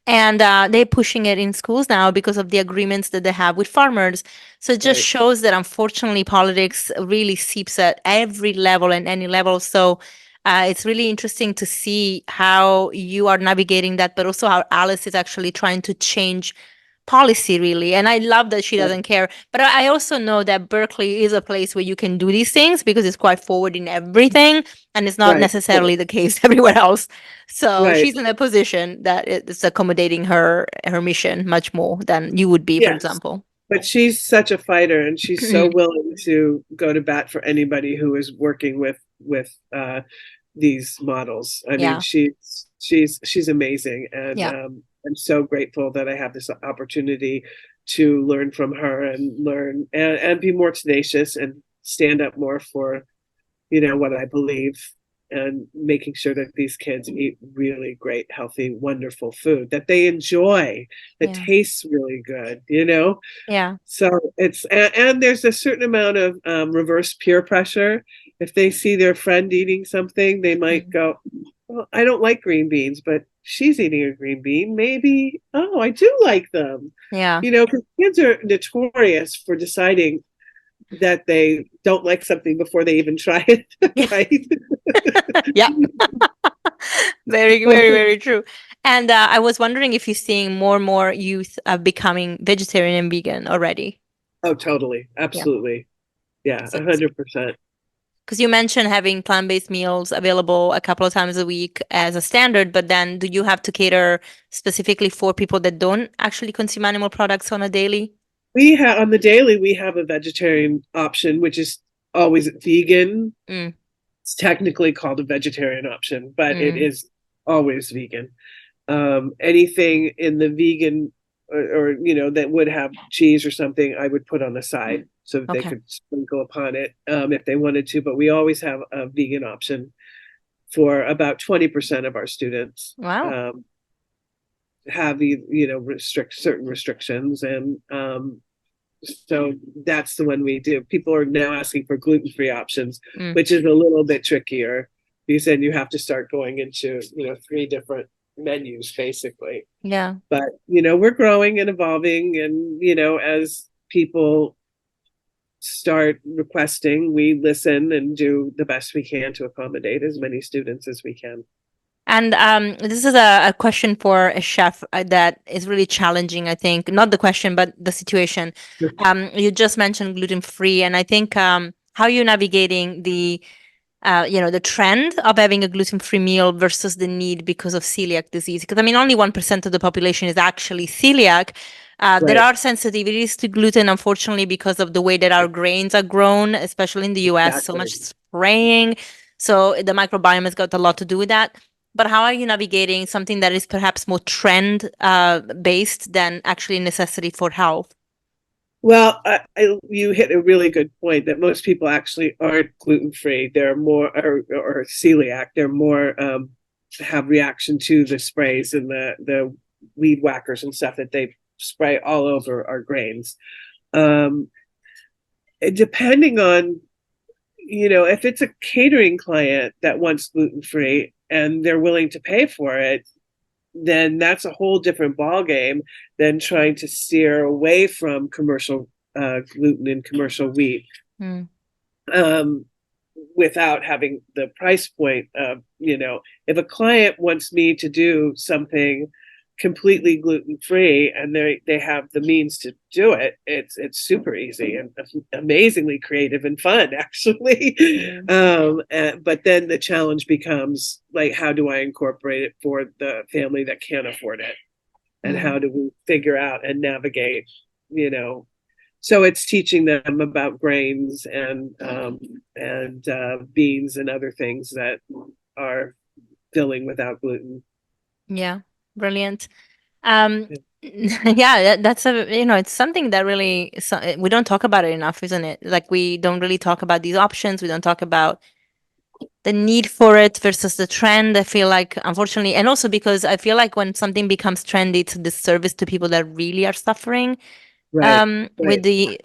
And they're pushing it in schools now because of the agreements that they have with farmers. So it just shows that unfortunately politics really seeps at every level and any level. So it's really interesting to see how you are navigating that, but also how Alice is actually trying to change policy, really. And I love that she doesn't care. But I also know that Berkeley is a place where you can do these things because it's quite forward in everything, and it's not necessarily the case everywhere else. So she's in a position that it's accommodating her mission much more than you would be, for example. But she's such a fighter, and she's so willing to go to bat for anybody who is working with these models. I mean, she's amazing, and I'm so grateful that I have this opportunity to learn from her and learn and be more tenacious and stand up more for, what I believe, and making sure that these kids eat really great, healthy, wonderful food that they enjoy, that tastes really good, Yeah. So it's, and there's a certain amount of reverse peer pressure. If they see their friend eating something, they might go, well, I don't like green beans, but she's eating a green bean. Maybe, I do like them. Yeah. Because kids are notorious for deciding that they don't like something before they even try it. Right? Yeah. Very, very, very true. And I was wondering if you're seeing more and more youth becoming vegetarian and vegan already. Oh, totally. Absolutely. Yeah, 100%. Because you mentioned having plant-based meals available a couple of times a week as a standard, but then do you have to cater specifically for people that don't actually consume animal products on a daily? On the daily, we have a vegetarian option, which is always vegan. It's technically called a vegetarian option, but it is always vegan. Anything in the vegan or that would have cheese or something, I would put on the side so that they Okay. could sprinkle upon it if they wanted to. But we always have a vegan option for about 20% of our students. Wow. Have the restrict certain restrictions, and so that's the one we do. People are now asking for gluten-free options, Mm. which is a little bit trickier because then you have to start going into three different menus basically. Yeah. But we're growing and evolving, and as people start requesting, we listen and do the best we can to accommodate as many students as we can. And this is a question for a chef that is really challenging, I think. Not the question, but the situation. You just mentioned gluten-free, and I think how you're navigating the trend of having a gluten-free meal versus the need because of celiac disease. Because I mean, only 1% of the population is actually celiac. There Right. are sensitivities to gluten, unfortunately, because of the way that our grains are grown, especially in the US, so much Exactly. spraying. So the microbiome has got a lot to do with that. But how are you navigating something that is perhaps more trend based than actually necessity for health? Well, you hit a really good point that most people actually aren't gluten free. They're more or celiac. They're more have reaction to the sprays and the weed whackers and stuff that they spray all over our grains. Um, Depending on if it's a catering client that wants gluten free and they're willing to pay for it, then that's a whole different ball game than trying to steer away from commercial gluten and commercial wheat Mm. um, without having the price point of if a client wants me to do something completely gluten free and they have the means to do it, it's super easy and amazingly creative and fun actually. Mm. But then the challenge becomes like, how do I incorporate it for the family that can't afford it, and Mm. how do we figure out and navigate you know so it's teaching them about grains and beans and other things that are filling without gluten. Yeah, brilliant. Um, yeah, that's it's something that really we don't talk about it enough, isn't it? Like we don't really talk about these options. We don't talk about the need for it versus the trend. I feel like, unfortunately, and also because I feel like when something becomes trendy, it's a disservice to people that really are suffering Right, with right. the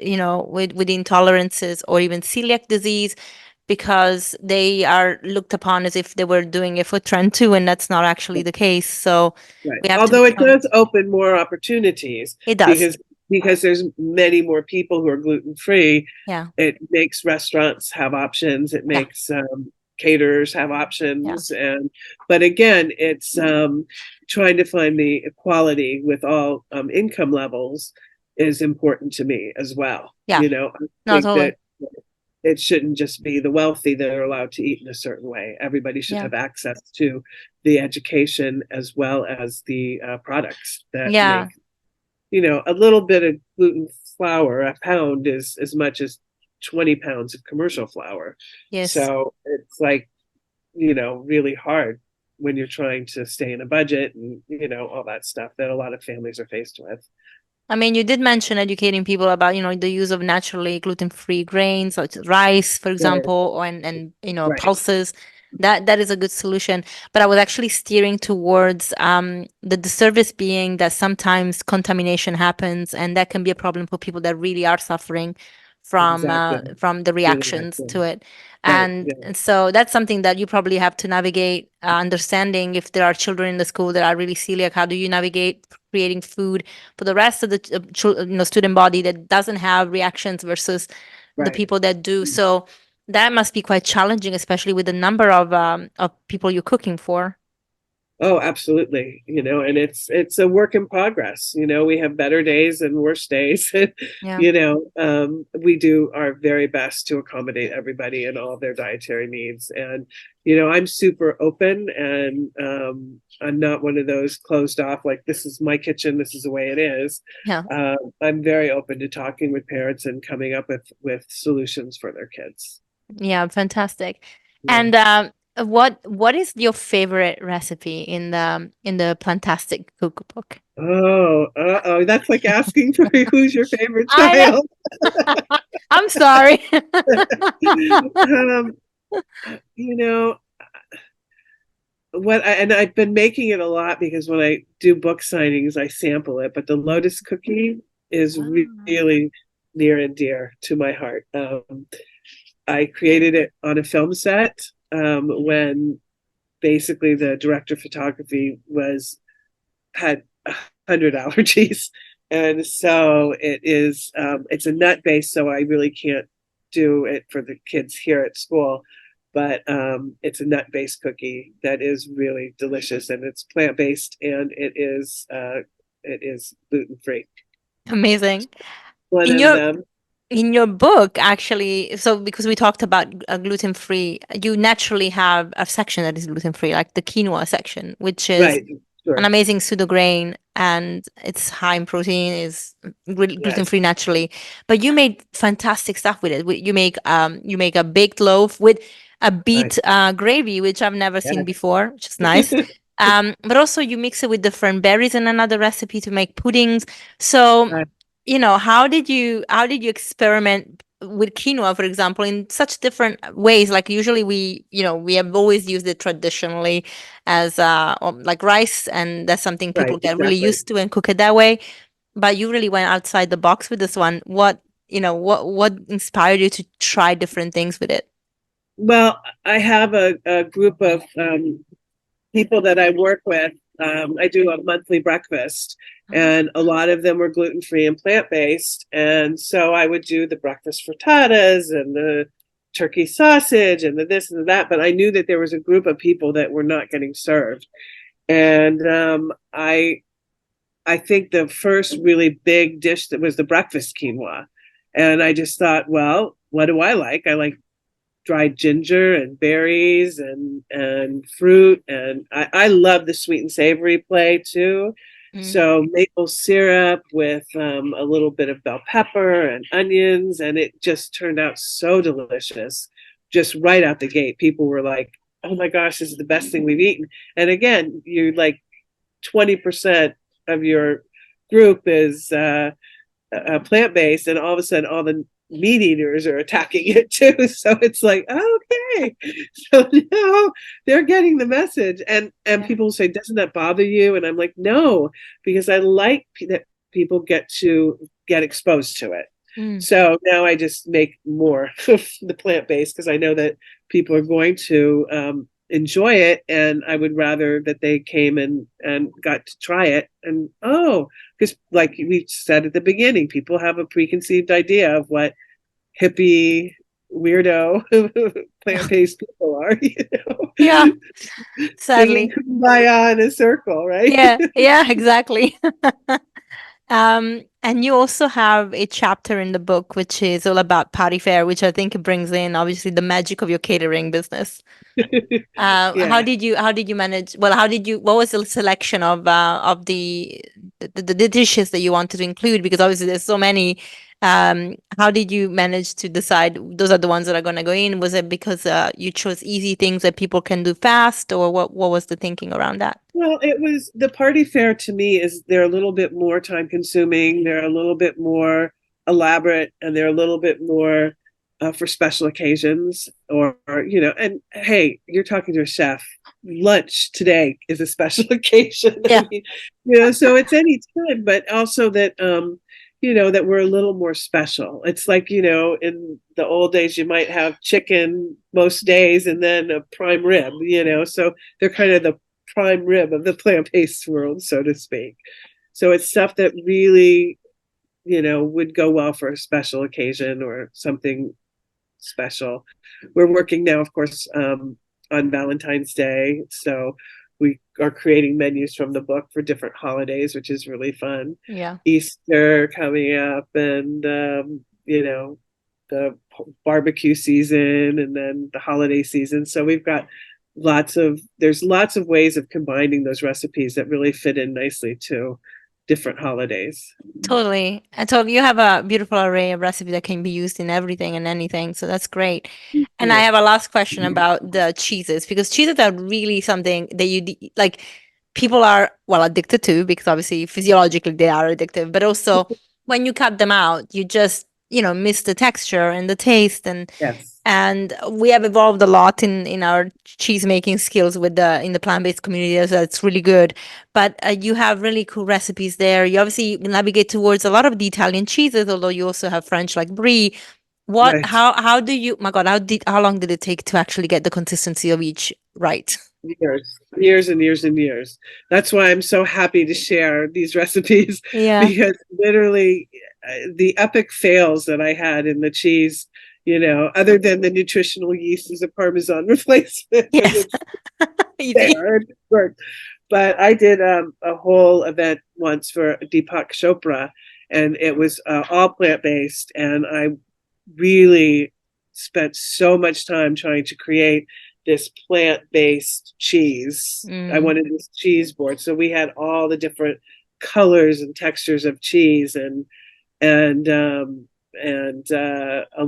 with the intolerances or even celiac disease because they are looked upon as if they were doing it for trend too, and that's not actually the case. So Right. we have to be Although it kind. does open more opportunities It does. because there's many more people who are gluten free. Yeah. It makes restaurants have options. It Yeah. makes caterers have Yeah. options, and but again, it's trying to find the equality with all income levels is important to me as well. Yeah. I No, think totally. that it shouldn't just be the wealthy that are allowed to eat in a certain way. Everybody should Yeah. have access to the education as well as the products that Yeah. make, a little bit of gluten flour. A pound is as much as 20 pounds of commercial flour. Yes. So it's like, really hard when you're trying to stay in a budget and, all that stuff that a lot of families are faced with. I mean, you did mention educating people about, the use of naturally gluten-free grains, such as rice, for Right. example, or, and Right. pulses. That is a good solution. But I was actually steering towards the disservice being that sometimes contamination happens, and that can be a problem for people that really are suffering Exactly. from the Really reactions to excellent. it. Right. And, Yeah. and so that's something that you probably have to navigate, understanding if there are children in the school that are really celiac, how do you navigate creating food for the rest of the student body that doesn't have reactions versus the Right. people that do. So that must be quite challenging, especially with the number of people you're cooking for. Oh, absolutely. And it's a work in progress. We have better days and worse days. Yeah. We do our very best to accommodate everybody and all of their dietary needs. And, I'm super open, and I'm not one of those closed off, like, this is my kitchen, this is the way it is. Yeah. I'm very open to talking with parents and coming up with solutions for their kids. Yeah. Fantastic. Yeah. And What is your favorite recipe in the Plantastic cookbook? Oh, uh-oh. That's like asking for who's your favorite I know. child. I'm sorry. Um, you know, and I've been making it a lot because when I do book signings, I sample it. But the lotus cookie is Ah. really near and dear to my heart. I created it on a film set when basically the director of photography had 100 allergies, and so it's a nut based. So I really can't do it for the kids here at school, but it's a nut based cookie that is really delicious, and it's plant based, and it is gluten free. Amazing. One In of your them, in your book, actually, so because we talked about gluten free, you naturally have a section that is gluten free, like the quinoa section, which is right? an Sure. amazing pseudo grain and it's high in protein, is gluten Yes. free naturally. But you made fantastic stuff with it. You make a baked loaf with a Right. beet gravy, which I've never seen Yes. before, which is nice. But also you mix it with different berries in another recipe to make puddings. So, Right. how did you experiment with quinoa, for example, in such different ways? Like usually we have always used it traditionally as like rice, and that's something people Right. get really Exactly. used to and cook it that way. But you really went outside the box with this one. What inspired you to try different things with it? Well, I have a group of people that I work with. I do a monthly breakfast, and a lot of them were gluten free and plant based. And so I would do the breakfast frittatas and the turkey sausage and the this and the that. But I knew that there was a group of people that were not getting served, and I think the first really big dish that was the breakfast quinoa, and I just thought, well, what do I like? I like dried ginger and berries and fruit, and I love the sweet and savory play too. Mm. So maple syrup with a little bit of bell pepper and onions, and it just turned out so delicious. Just right out the gate, people were like, "Oh my gosh, this is the best thing we've eaten!" And again, you like 20% of your group is plant based, and all of a sudden, all the meat eaters are attacking it too. So it's like, okay, so now they're getting the message, and Yeah. people say, "Doesn't that bother you?" And I'm like, "No, because I like that people get exposed to it." Mm. So now I just make more of the plant based because I know that people are going to enjoy it, and I would rather that they came and got to try it. And because like we said at the beginning, people have a preconceived idea of what hippie weirdo plant based people are, Yeah, singing sadly. kumbaya in a circle, right? Yeah, yeah, exactly. And you also have a chapter in the book which is all about party fare, which I think brings in obviously the magic of your catering business. How Yeah. did you manage? Well, what was the selection of the dishes that you wanted to include? Because obviously there's so many. How did you manage to decide those are the ones that are going to go in? Was it because you chose easy things that people can do fast, or what was the thinking around that? Well, it was the party fair to me is they're a little bit more time consuming, they're a little bit more elaborate, and they're a little bit more for special occasions or and hey, you're talking to a chef. Lunch today is a special occasion. I Yeah. mean, so it's any time, but also that that we're a little more special. It's like, in the old days you might have chicken most days and then a prime rib. So they're kind of the prime rib of the plant-based world, so to speak. So it's stuff that really, would go well for a special occasion or something special. We're working now, of course, on Valentine's Day. So we are creating menus from the book for different holidays, which is really fun. Yeah. Easter coming up, and the barbecue season, and then the holiday season. So we've got there's lots of ways of combining those recipes that really fit in nicely too. different holidays. Totally. And so you have a beautiful array of recipes that can be used in everything and anything. So that's great. And I Yeah. have a last question about the cheeses, because cheeses are really something that like people are, well, addicted to, because obviously physiologically they are addictive, but also when you cut them out, you just, miss the texture and the taste, Yes. and we have evolved a lot in our cheese making skills with the in the plant-based community, so it's really good. But you have really cool recipes there. You obviously navigate towards a lot of the Italian cheeses, although you also have French like brie. What Right. how do you, my God, how long did it take to actually get the consistency of each right? Years and years and years. That's why I'm so happy to share these recipes Yeah. because literally the epic fails that I had in the cheese, other than the nutritional yeast as a Parmesan replacement, Yes. which Easy. there it worked. But I did a whole event once for Deepak Chopra, and it was all plant based, and I really spent so much time trying to create this plant-based cheese. I Mm. wanted this cheese board. So we had all the different colors and textures of cheese and a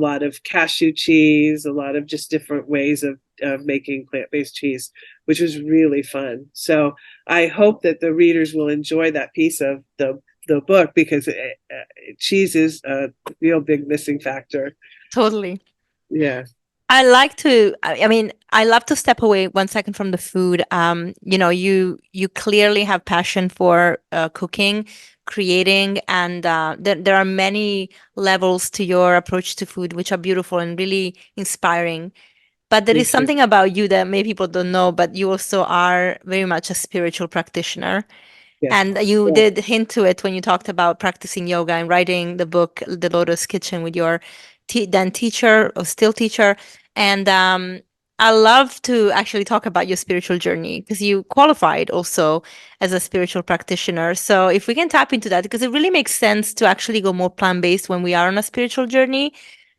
lot of cashew cheese, a lot of just different ways of making plant-based cheese, which was really fun. So I hope that the readers will enjoy that piece of the book because cheese is a real big missing factor. Totally. Yeah. I like to, I mean, I love to step away 1 second from the food. You clearly have passion for cooking, creating, and there are many levels to your approach to food, which are beautiful and really inspiring. But there is Thank you. something about you that many people don't know, but you also are very much a spiritual practitioner. Yes. And you Yeah. did hint to it when you talked about practicing yoga and writing the book, The Lotus Kitchen, with your then teacher or still teacher. And I love to actually talk about your spiritual journey, because you qualified also as a spiritual practitioner. So if we can tap into that, because it really makes sense to actually go more plant-based when we are on a spiritual journey,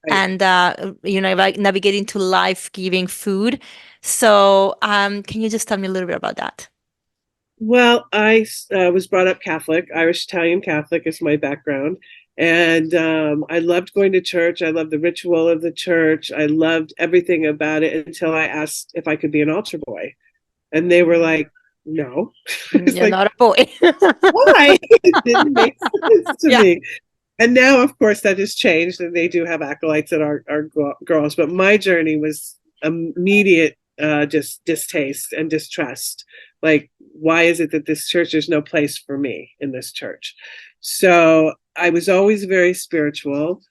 Right. and like navigating to life-giving food. So can you just tell me a little bit about that? Well, I was brought up Catholic, Irish Italian Catholic is my background. And I loved going to church. I loved the ritual of the church. I loved everything about it until I asked if I could be an altar boy. And they were like, no. It's You're like, not a boy. why? It didn't make sense to Yeah. me. And now, of course, that has changed, and they do have acolytes that are girls. But my journey was immediate, just distaste and distrust. Like, why is it that this church, there's no place for me in this church? So I was always very spiritual,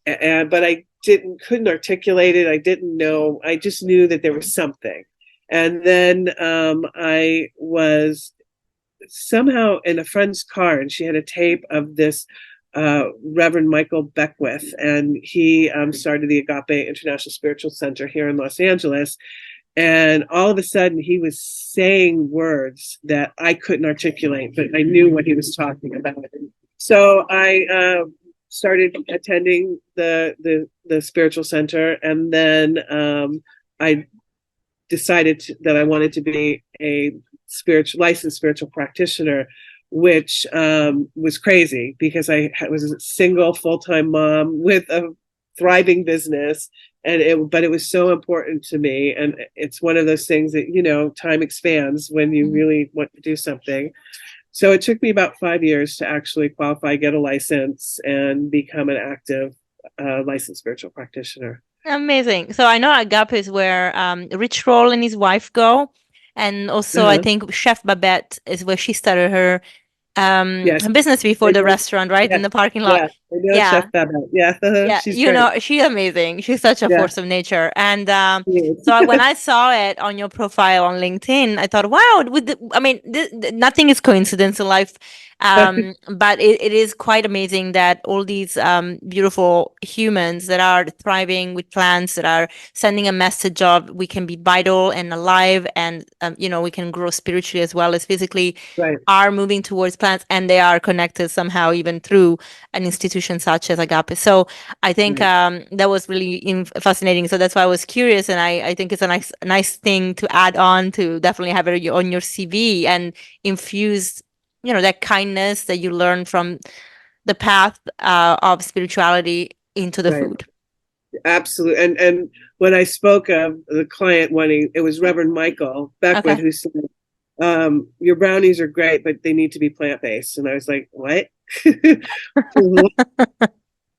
but I couldn't articulate it. I didn't know. I just knew that there was something. And then I was somehow in a friend's car, and she had a tape of this Reverend Michael Beckwith, and he started the Agape International Spiritual Center here in Los Angeles. And all of a sudden, he was saying words that I couldn't articulate, but I knew what he was talking about. So I started attending the spiritual center, and then I decided that I wanted to be a licensed spiritual practitioner, which was crazy because I was a single full-time mom with a thriving business, but it was so important to me, and it's one of those things that time expands when you really want to do something. So it took me about 5 years to actually qualify, get a license, and become an active licensed spiritual practitioner. Amazing. So I know Agape is where Rich Roll and his wife go. And also I Uh-huh. think Chef Babette is where she started Yes, her business before I the know. restaurant, right? In Yes, the parking lot. yeah, I know Yeah. Chef Babette. Yeah, Yeah, she's great. she's amazing. She's such a Yeah, force of nature. And she is. so when I saw it on your profile on LinkedIn, I thought, wow, I mean, nothing is coincidence in life. But it is quite amazing that all these beautiful humans that are thriving with plants, that are sending a message of we can be vital and alive, and we can grow spiritually as well as physically, Right, are moving towards plants, and they are connected somehow even through an institution such as Agape. So I think right. that was really fascinating. So that's why I was curious, and I think it's a nice thing to add on, to definitely have it on your CV and infuse that kindness that you learn from the path of spirituality into the Right. food. Absolutely. And when I spoke of the client wanting, it was Reverend Michael Beckwith who said, your brownies are great, but they need to be plant-based. And I was like, what?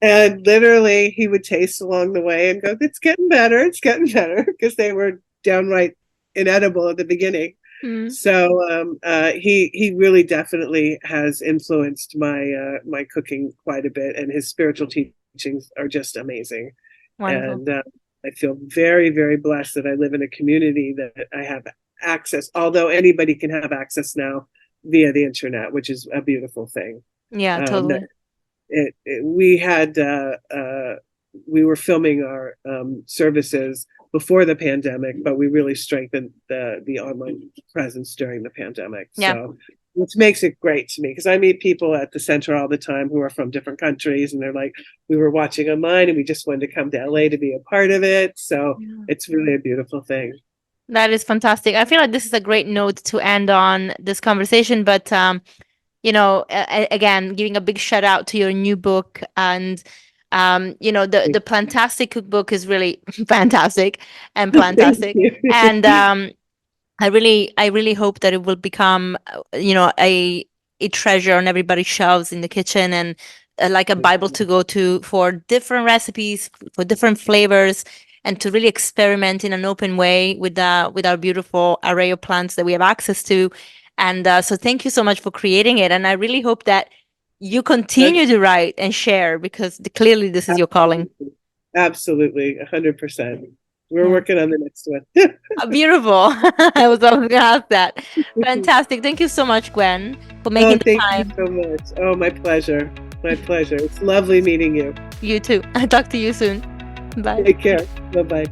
And literally he would taste along the way and go, it's getting better, because they were downright inedible at the beginning. So he really definitely has influenced my cooking quite a bit, and his spiritual teachings are just amazing. Wonderful. And I feel very, very blessed that I live in a community that I have access, although anybody can have access now via the internet, which is a beautiful thing. Yeah, totally. We were filming our services before the pandemic, but we really strengthened the online presence during the pandemic. Yeah. So, which makes it great to me, because I meet people at the center all the time who are from different countries, and they're like, we were watching online and we just wanted to come to LA to be a part of it. So it's really a beautiful thing. That is fantastic. I feel like this is a great note to end on this conversation, but again, giving a big shout out to your new book, and the Plantastic cookbook is really fantastic and Plantastic. And I really hope that it will become a treasure on everybody's shelves in the kitchen, and like a Bible to go to for different recipes, for different flavors, and to really experiment in an open way with our beautiful array of plants that we have access to. And so thank you so much for creating it. And I really hope that you continue to write and share, because clearly this is your calling. Absolutely, 100%. We're working on the next one. Beautiful. I was going to ask that. Fantastic. Thank you so much, Gwen, for making the time. Thank you so much. Oh, my pleasure. My pleasure. It's lovely meeting you. You too. I'll talk to you soon. Bye. Take care. Bye-bye.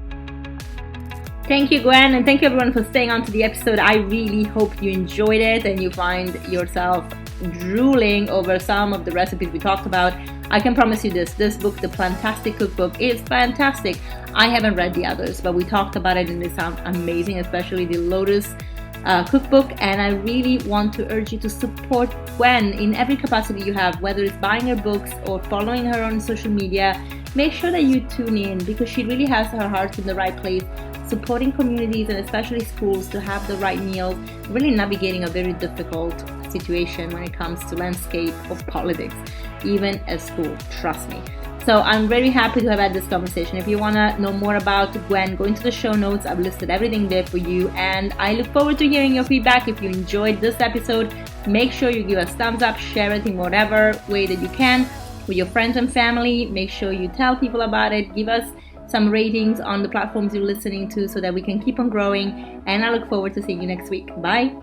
Thank you, Gwen, and thank you everyone for staying on to the episode. I really hope you enjoyed it and you find yourself drooling over some of the recipes we talked about. I can promise you this book, the Plantastic cookbook, is fantastic. I haven't read the others, but we talked about it and they sound amazing, especially the Lotus cookbook. And I really want to urge you to support Gwen in every capacity you have, whether it's buying her books or following her on social media. Make sure that you tune in, because she really has her heart in the right place, supporting communities and especially schools to have the right meals, really navigating a very difficult situation when it comes to landscape of politics, even at school, trust me. So I'm very happy to have had this conversation. If you want to know more about Gwen, go into the show notes. I've listed everything there for you, and I look forward to hearing your feedback. If you enjoyed this episode, make sure you give us thumbs up, share it in whatever way that you can with your friends and family. Make sure you tell people about it. Give us some ratings on the platforms you're listening to so that we can keep on growing. And I look forward to seeing you next week. Bye.